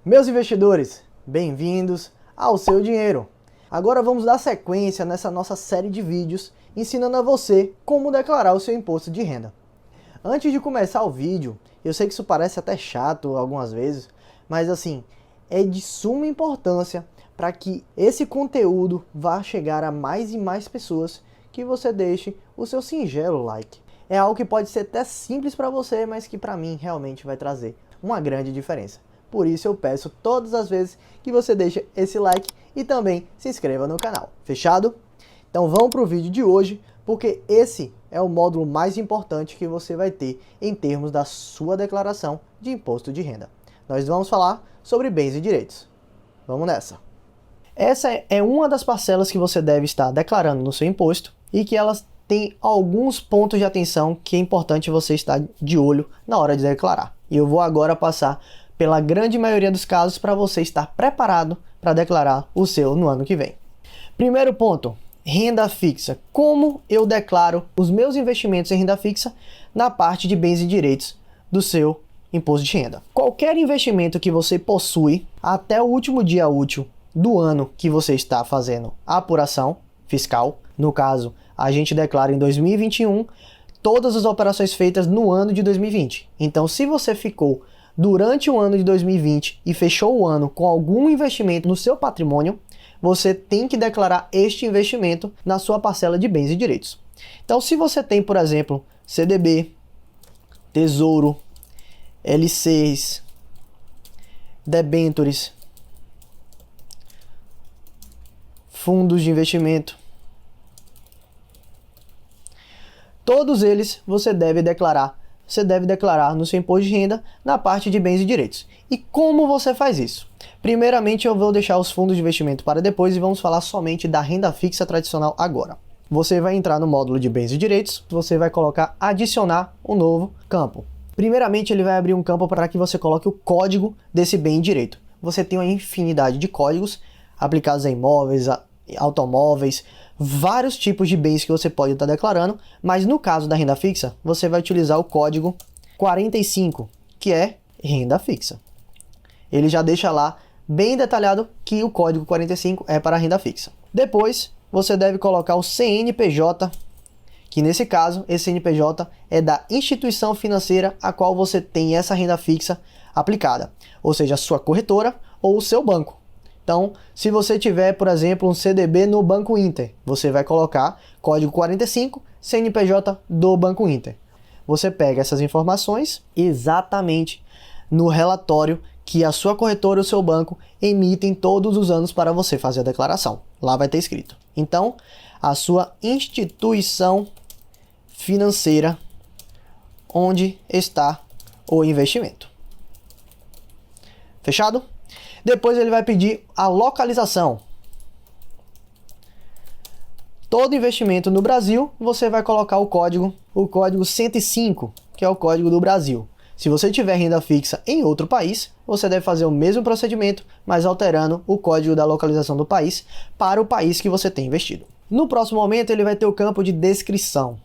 Meus investidores, bem-vindos ao Seu Dinheiro. Agora vamos dar sequência nessa nossa série de vídeos ensinando a você como declarar o seu imposto de renda. Antes de começar o vídeo, eu sei que isso parece até chato algumas vezes, mas assim, é de suma importância para que esse conteúdo vá chegar a mais e mais pessoas que você deixe o seu singelo like. É algo que pode ser até simples para você, mas que para mim realmente vai trazer uma grande diferença. Por isso eu peço todas as vezes que você deixe esse like e também se inscreva no canal. Fechado? Então vamos para o vídeo de hoje, porque esse é o módulo mais importante que você vai ter em termos da sua declaração de imposto de renda. Nós vamos falar sobre bens e direitos. Vamos nessa! Essa é uma das parcelas que você deve estar declarando no seu imposto e que elas têm alguns pontos de atenção que é importante você estar de olho na hora de declarar. E eu vou agora passar pela grande maioria dos casos para você estar preparado para declarar o seu no ano que vem. Primeiro ponto, renda fixa. Como eu declaro os meus investimentos em renda fixa na parte de bens e direitos do seu imposto de renda? Qualquer investimento que você possui até o último dia útil do ano que você está fazendo a apuração fiscal, no caso, a gente declara em 2021 todas as operações feitas no ano de 2020. Então, se você ficou durante o ano de 2020 e fechou o ano com algum investimento no seu patrimônio, você tem que declarar este investimento na sua parcela de bens e direitos. Então, se você tem, por exemplo, CDB, Tesouro, L6, debêntures, fundos de investimento, todos eles você deve declarar no seu imposto de renda na parte de bens e direitos. E como você faz isso? Primeiramente eu vou deixar os fundos de investimento para depois e vamos falar somente da renda fixa tradicional agora. Você vai entrar no módulo de bens e direitos, você vai colocar adicionar um novo campo. Primeiramente ele vai abrir um campo para que você coloque o código desse bem e direito. Você tem uma infinidade de códigos aplicados a imóveis, a automóveis, vários tipos de bens que você pode estar declarando, mas no caso da renda fixa, você vai utilizar o código 45, que é renda fixa. Ele já deixa lá bem detalhado que o código 45 é para renda fixa. Depois, você deve colocar o CNPJ, que nesse caso, esse CNPJ é da instituição financeira a qual você tem essa renda fixa aplicada, ou seja, a sua corretora ou o seu banco. Então, se você tiver, por exemplo, um CDB no Banco Inter, você vai colocar código 45, CNPJ do Banco Inter. Você pega essas informações exatamente no relatório que a sua corretora ou o seu banco emitem todos os anos para você fazer a declaração. Lá vai ter escrito. Então, a sua instituição financeira onde está o investimento. Fechado? Depois ele vai pedir a localização. Todo investimento no Brasil, você vai colocar o código 105, que é o código do Brasil. Se você tiver renda fixa em outro país, você deve fazer o mesmo procedimento, mas alterando o código da localização do país para o país que você tem investido. No próximo momento, ele vai ter o campo de descrição.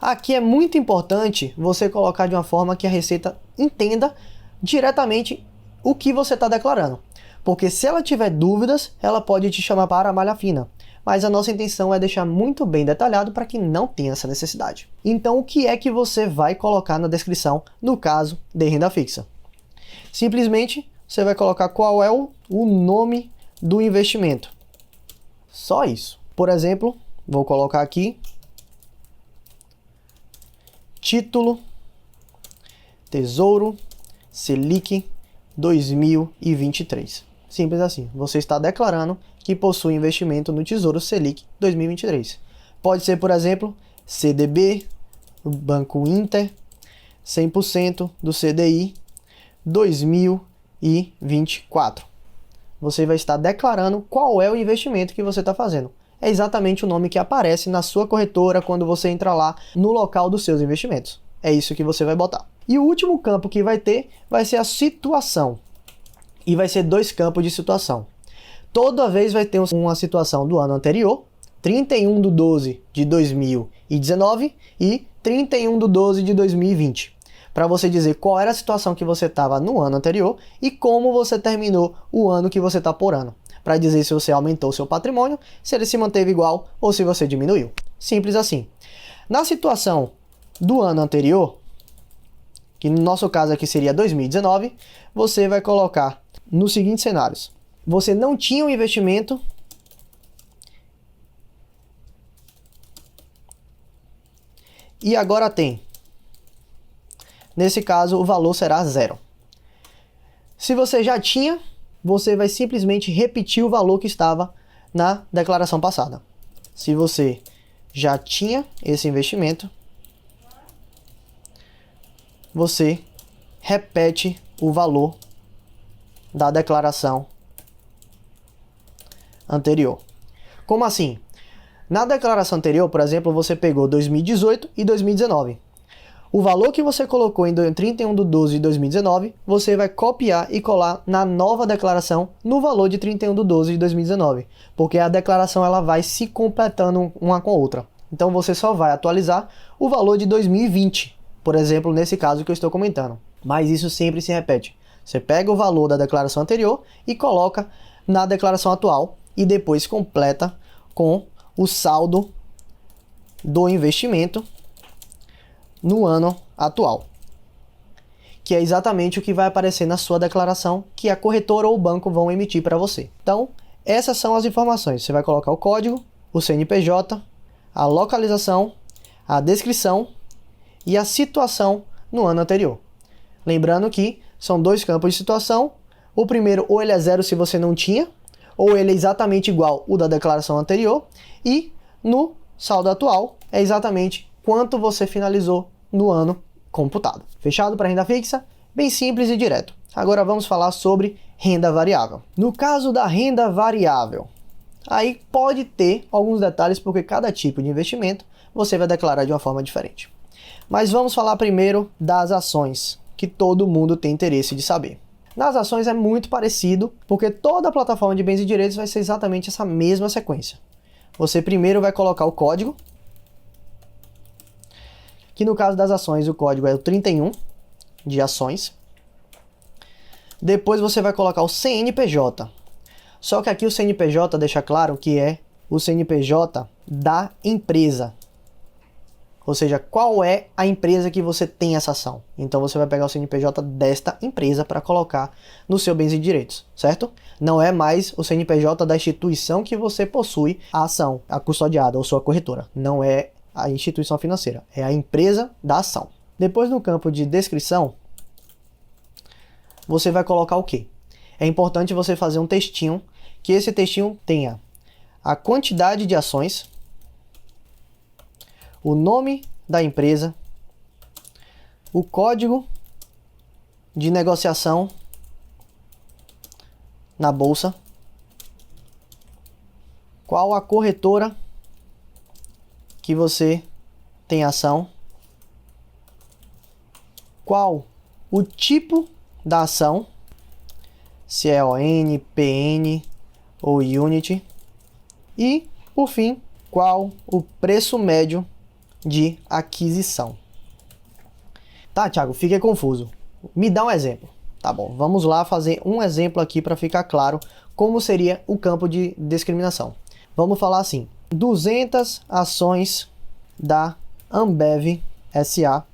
Aqui é muito importante você colocar de uma forma que a Receita entenda diretamente o que você está declarando. Porque se ela tiver dúvidas, ela pode te chamar para a malha fina. Mas a nossa intenção é deixar muito bem detalhado para que não tenha essa necessidade. Então, o que é que você vai colocar na descrição no caso de renda fixa? Simplesmente, você vai colocar qual é o nome do investimento. Só isso. Por exemplo, vou colocar aqui título Tesouro Selic 2023. Simples assim. Você está declarando que possui investimento no Tesouro Selic 2023. Pode ser, por exemplo, CDB, Banco Inter, 100% do CDI 2024. Você vai estar declarando qual é o investimento que você está fazendo. É exatamente o nome que aparece na sua corretora quando você entra lá no local dos seus investimentos. É isso que você vai botar. E o último campo que vai ter vai ser a situação. E vai ser 2 campos de situação. Toda vez vai ter uma situação do ano anterior, 31/12 de 2019 e 31/12 de 2020. para você dizer qual era a situação que você estava no ano anterior e como você terminou o ano que você está por ano, para dizer se você aumentou seu patrimônio, se ele se manteve igual ou se você diminuiu. Simples assim. Na situação do ano anterior, que no nosso caso aqui seria 2019, você vai colocar nos seguintes cenários. Você não tinha um investimento e agora tem. Nesse caso, o valor será 0. Se você já tinha, você vai simplesmente repetir o valor que estava na declaração passada. Se você já tinha esse investimento, você repete o valor da declaração anterior. Como assim? Na declaração anterior, por exemplo, você pegou 2018 e 2019. O valor que você colocou em 31/12 de 2019, você vai copiar e colar na nova declaração no valor de 31/12 de 2019, porque a declaração ela vai se completando uma com a outra. Então você só vai atualizar o valor de 2020, por exemplo, nesse caso que eu estou comentando. Mas isso sempre se repete. Você pega o valor da declaração anterior e coloca na declaração atual e depois completa com o saldo do investimento no ano atual, que é exatamente o que vai aparecer na sua declaração que a corretora ou o banco vão emitir para você. Então, essas são as informações. Você vai colocar o código, o CNPJ, a localização, a descrição e a situação no ano anterior. Lembrando que são dois campos de situação. O primeiro, ou ele é 0 se você não tinha, ou ele é exatamente igual o da declaração anterior, e no saldo atual é exatamente quanto você finalizou no ano computado. Fechado para renda fixa? Bem simples e direto. Agora vamos falar sobre renda variável. No caso da renda variável, aí pode ter alguns detalhes porque cada tipo de investimento você vai declarar de uma forma diferente. Mas vamos falar primeiro das ações, que todo mundo tem interesse de saber. Nas ações é muito parecido, porque toda a plataforma de bens e direitos vai ser exatamente essa mesma sequência. Você primeiro vai colocar o código, que no caso das ações o código é o 31 de ações. Depois você vai colocar o CNPJ. Só que aqui o CNPJ deixa claro que é o CNPJ da empresa. Ou seja, qual é a empresa que você tem essa ação. Então você vai pegar o CNPJ desta empresa para colocar no seu bens e direitos, certo? Não é mais o CNPJ da instituição que você possui a ação, a custodiada ou sua corretora. Não é a instituição financeira, é a empresa da ação. Depois no campo de descrição, você vai colocar o quê? É importante você fazer um textinho, que esse textinho tenha a quantidade de ações, o nome da empresa, o código de negociação na bolsa, qual a corretora que você tem ação, qual o tipo da ação, se é ON, PN ou Unity, e, por fim, qual o preço médio de aquisição. Tá, Thiago, fiquei confuso. Me dá um exemplo. Tá bom, vamos lá fazer um exemplo aqui para ficar claro como seria o campo de discriminação. Vamos falar assim, 200 ações da Ambev SA,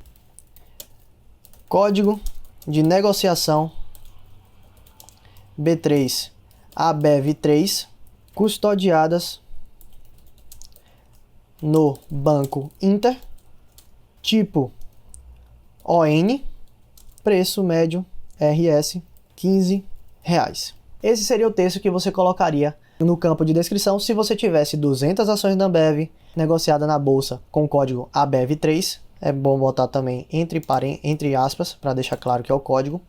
código de negociação B3 ABEV3, custodiadas no Banco Inter, tipo ON, preço médio RS R$15. Esse seria o texto que você colocaria no campo de descrição se você tivesse 200 ações da Ambev negociada na bolsa com o código ABEV3. É bom botar também entre aspas para deixar claro que é o código.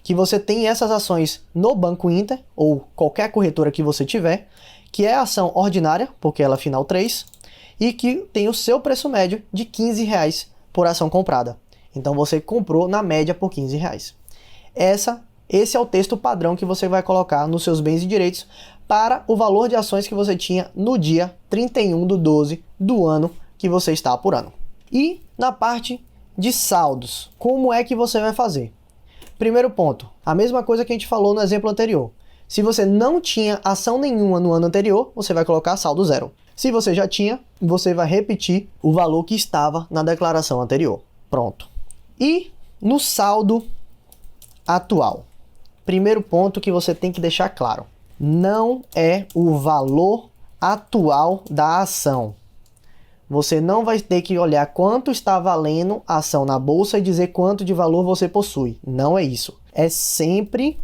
Que você tem essas ações no Banco Inter ou qualquer corretora que você tiver, que é a ação ordinária, porque ela é final 3, e que tem o seu preço médio de R$15 por ação comprada. Então você comprou na média por R$15. Esse é o texto padrão que você vai colocar nos seus bens e direitos para o valor de ações que você tinha no dia 31/12 do ano que você está apurando. E na parte de saldos, como é que você vai fazer? Primeiro ponto, a mesma coisa que a gente falou no exemplo anterior. Se você não tinha ação nenhuma no ano anterior, você vai colocar saldo zero. Se você já tinha, você vai repetir o valor que estava na declaração anterior. Pronto. E no saldo atual, primeiro ponto que você tem que deixar claro, não é o valor atual da ação. Você não vai ter que olhar quanto está valendo a ação na bolsa e dizer quanto de valor você possui. Não é isso. É sempre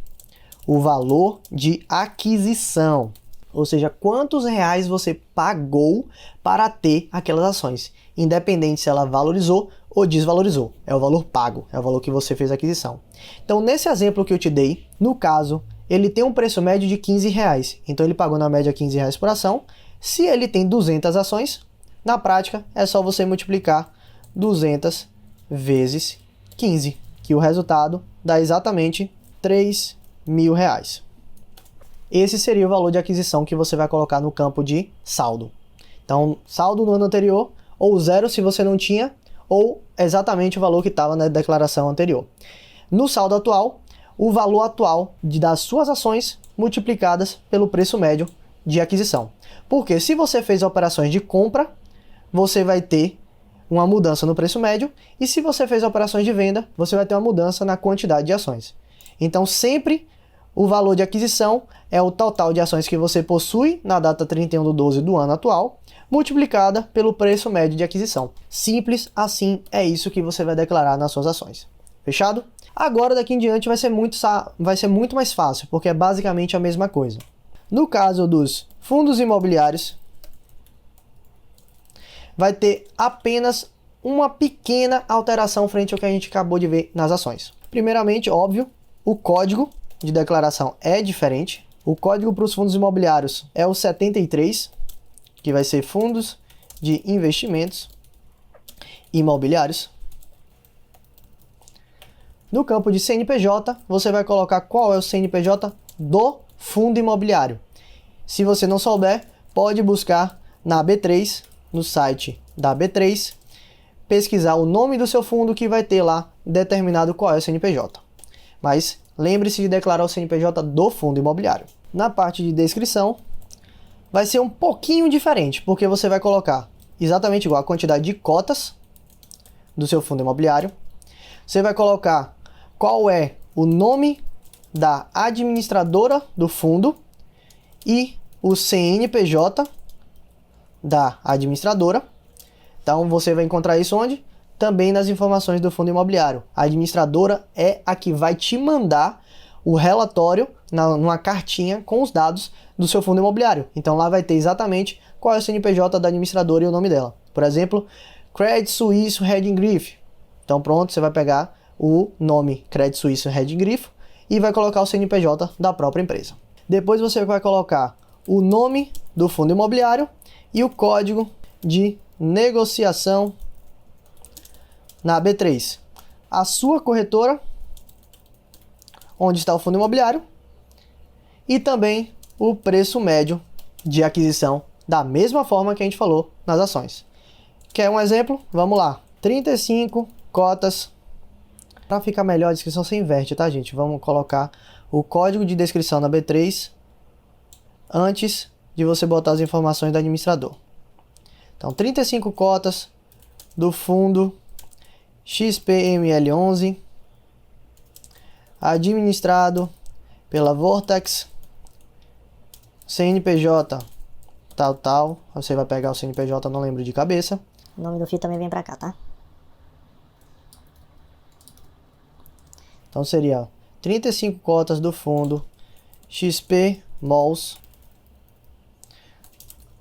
o valor de aquisição. Ou seja, quantos reais você pagou para ter aquelas ações. Independente se ela valorizou ou desvalorizou. É o valor pago, é o valor que você fez a aquisição. Então, nesse exemplo que eu te dei, no caso, ele tem um preço médio de 15 reais. Então, ele pagou na média 15 reais por ação. Se ele tem 200 ações, na prática, é só você multiplicar 200 vezes 15, que o resultado dá exatamente 3.000 reais. Esse seria o valor de aquisição que você vai colocar no campo de saldo. Então, saldo no ano anterior, ou zero se você não tinha, ou exatamente o valor que estava na declaração anterior. No saldo atual, o valor atual das suas ações multiplicadas pelo preço médio de aquisição. Porque se você fez operações de compra, você vai ter uma mudança no preço médio, e se você fez operações de venda, você vai ter uma mudança na quantidade de ações. Então, sempre o valor de aquisição é o total de ações que você possui na data 31/12 do ano atual, multiplicada pelo preço médio de aquisição. Simples assim, é isso que você vai declarar nas suas ações. Fechado? Agora, daqui em diante, vai ser muito mais fácil, porque é basicamente a mesma coisa. No caso dos fundos imobiliários, vai ter apenas uma pequena alteração frente ao que a gente acabou de ver nas ações. Primeiramente, óbvio, o código de declaração é diferente. O código para os fundos imobiliários é o 73, que vai ser fundos de investimentos imobiliários. No campo de CNPJ, você vai colocar qual é o CNPJ do fundo imobiliário. Se você não souber, pode buscar na B3, no site da B3, pesquisar o nome do seu fundo que vai ter lá determinado qual é o CNPJ. Mas lembre-se de declarar o CNPJ do fundo imobiliário. Na parte de descrição, vai ser um pouquinho diferente, porque você vai colocar exatamente igual a quantidade de cotas do seu fundo imobiliário. Você vai colocar qual é o nome da administradora do fundo e o CNPJ da administradora. Então você vai encontrar isso onde? Também nas informações do fundo imobiliário. A administradora é a que vai te mandar o relatório numa cartinha com os dados do seu fundo imobiliário. Então lá vai ter exatamente qual é o CNPJ da administradora e o nome dela. Por exemplo, Credit Suisse Hedging Grifo. Então pronto, você vai pegar o nome Credit Suisse Hedging Grifo e vai colocar o CNPJ da própria empresa. Depois você vai colocar o nome do fundo imobiliário e o código de negociação na B3. A sua corretora, onde está o fundo imobiliário, e também o preço médio de aquisição, da mesma forma que a gente falou nas ações. Quer um exemplo? Vamos lá. 35 cotas. Para ficar melhor, a descrição você inverte, tá, gente? Vamos colocar o código de descrição na B3 antes de você botar as informações do administrador. Então, 35 cotas do fundo XPML11, administrado pela Vortex, CNPJ tal. Você vai pegar o CNPJ, não lembro de cabeça. O nome do fio também vem pra cá, tá? Então seria 35 cotas do fundo XP Malls,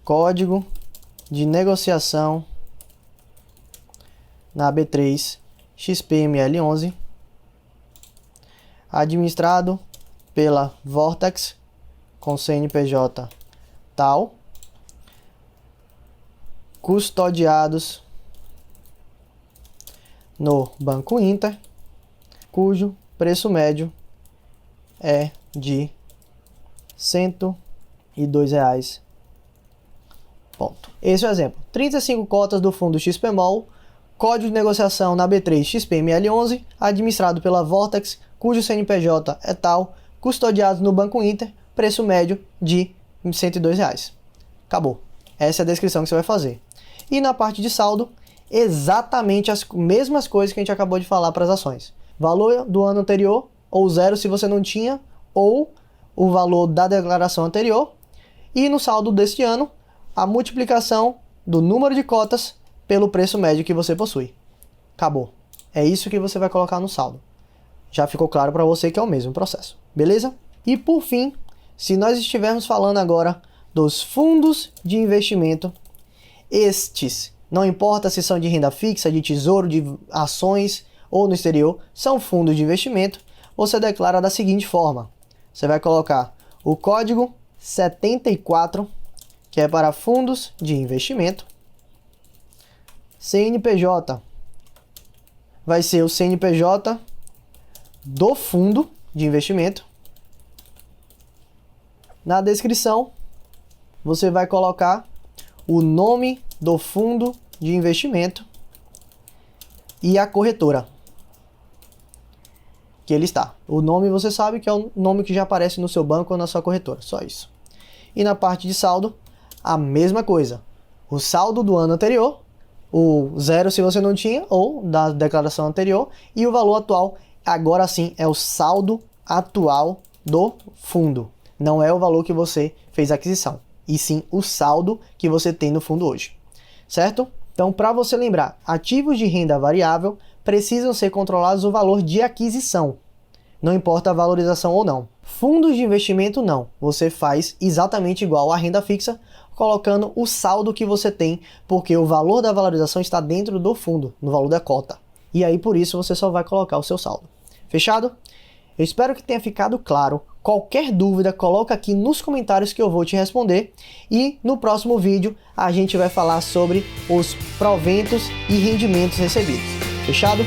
código de negociação na B3 XPML11, administrado pela Vortex com CNPJ tal, custodiados no Banco Inter, cujo preço médio é de R$ 102. Ponto. Esse é o exemplo. 35 cotas do fundo XPMOL código de negociação na B3 XPML11, administrado pela Vortex, cujo CNPJ é tal, custodiados no Banco Inter, preço médio de R$ 102. Acabou. Essa é a descrição que você vai fazer. E na parte de saldo, exatamente as mesmas coisas que a gente acabou de falar para as ações. Valor do ano anterior, ou zero se você não tinha, ou o valor da declaração anterior. E no saldo deste ano, a multiplicação do número de cotas pelo preço médio que você possui. Acabou. É isso que você vai colocar no saldo. Já ficou claro para você que é o mesmo processo. Beleza? E por fim, se nós estivermos falando agora dos fundos de investimento, estes, não importa se são de renda fixa, de tesouro, de ações ou no exterior, são fundos de investimento, você declara da seguinte forma. Você vai colocar o código 74, que é para fundos de investimento. CNPJ vai ser o CNPJ do fundo de investimento. Na descrição, você vai colocar o nome do fundo de investimento e a corretora que ele está. O nome você sabe que é o nome que já aparece no seu banco ou na sua corretora, só isso. E na parte de saldo, a mesma coisa. O saldo do ano anterior, o zero se você não tinha, ou da declaração anterior, e o valor atual, agora sim, é o saldo atual do fundo. Não é o valor que você fez a aquisição, e sim o saldo que você tem no fundo hoje. Certo? Então, para você lembrar, ativos de renda variável precisam ser controlados o valor de aquisição. Não importa a valorização ou não. Fundos de investimento não. Você faz exatamente igual à renda fixa, colocando o saldo que você tem, porque o valor da valorização está dentro do fundo, no valor da cota. E aí, por isso, você só vai colocar o seu saldo. Fechado? Eu espero que tenha ficado claro. Qualquer dúvida, coloca aqui nos comentários que eu vou te responder. E no próximo vídeo, a gente vai falar sobre os proventos e rendimentos recebidos. Fechado?